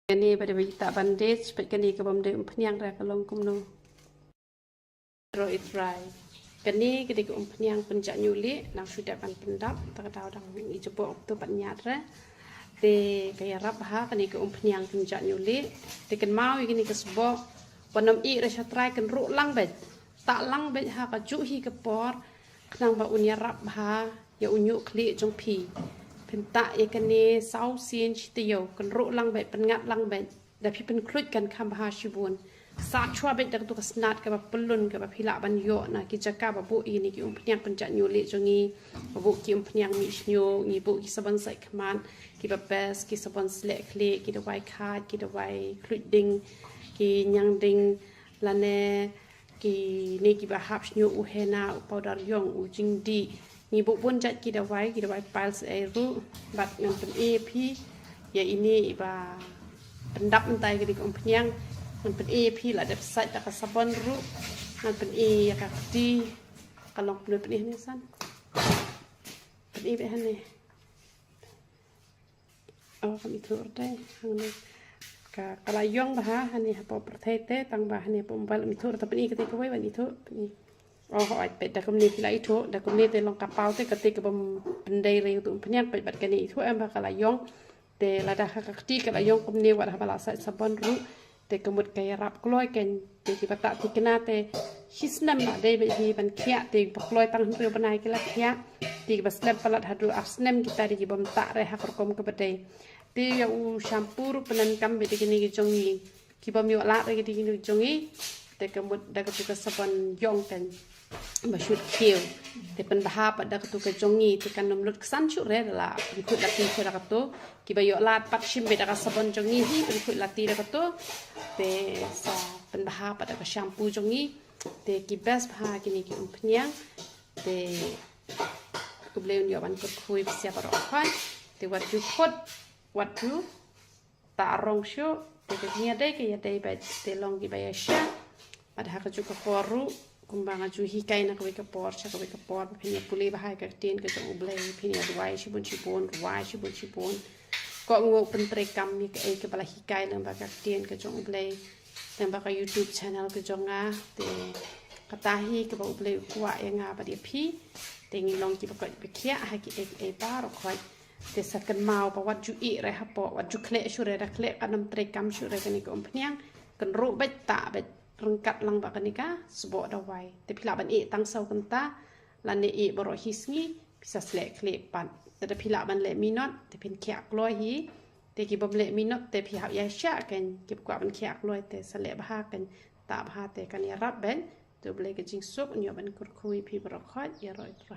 Ini pada kita bandage, kini ke bom de umpenyang ra kalong kumno. Roit rai. Kini ketika umpenyang penjak nyuli, nang sudah pan pendap, tak tahu dang ijopo tu panyat ra. De kaya rap ha kini ke umpenyang penjak nyuli, diken mau kini ke sebo, panom I ra try ken ru lang bet. Tak lang bet ha ka ju hi ke por, kenang ba unya rap ha, ya unyu kli jong pi. Pentak ya kene sau sien chitiyo kan ro lang bet pengat lang bet da pi pen krut kan kam ha shibun sa chwa bet dak tu kasnat ka pelun ka phila ban yo na ki jaka ba bu ini ki umpnyang penjak nyuli jongi bu ki umpnyang mi snyo ni bu ki saban sai kman ki ba bes ki saban slek kle ki da wai khat ki da wai krut ding ki nyang ding lane ki ni ki ba hap snyo u hena u powder yong u jing di ni bu pun jat kita wai piles air bat ngan pen EP ya ini iba pendap entai ke umpenyang ngan pen EP la ada site tak sabon ru ngan pen E ya ka di kalau pen pen ni san pen E be hane oh kami tur dai hang ka kalayong bah hane ha po pertete tang bah hane po mbal mi tur tapi ketika wai ban itu oh ai pet dak komni pila itu dak komni te long kapau te ketika bom pendai re tu penyak pet bat kani itu em bakala yong te lada hakati kala yong komni wat habala sa sabon ru te kemut kaya rap kloi ken te ki bata ti kena te hisnam na de be hi ban khia te kloi tang ru banai kala khia ti bas lem palat hadu asnem kita di bom ta re hakor kom ke bedai te ya u shampoo ru penan kam be kini ki jongi ki bom yo la re ki ni jongi te kemut dak tu ka sabon yong ken masyut kieu te pen bahap dak tu ke jongi te kan nomlut kesan chu re la ikut lati chu dak tu ki bayo lat pat shim be dak sabon jongi hi ikut lati dak tu te sa pen bahap dak shampoo jongi te ki best bha kini ki umpnyang te ku bleun yo ban kut khui siap ro khan te wat ju khot wat ju ta rong shu te ke nya dai ke ya dai ba te long ki ba ya sha ada hak ju ko koru kumbang aju hikai na kwe kapor cha kwe kapor phinia puli bahai ka tin ka jong blai phinia duai shibun ruai shibun ko ngo pentre kam mi ka e ka bala hikai lang ba ka tin ka jong blai tang ba ka YouTube channel ka jong a te katahi ka ba blai kwa ya nga ba dia phi te ngi long ki ba ka be khia ha ki e ba ro khoi te sakan mau ba wat ju I re ha po wat ju khle shu re ra khle ka nam tre kam shu re ka ni ko phniang kan ru ba ta ba rengkat lang ba kanika sebok dawai tapi la ban e tang sau kenta lan e boro hisngi bisa slek klepanแต่พิลาบันเละมีนอตแต่เป็นแขกลอยฮีแต่กี่บ่เละมีนอตแต่พิหายาชะกันเก็บกว่ามันแขกลอยแต่สละบหากันตาบหาแต่กันรับเบนตัวเบลก็จิงซุกอันยอบันคุยพี่บรอกคอยอย่ารอยตร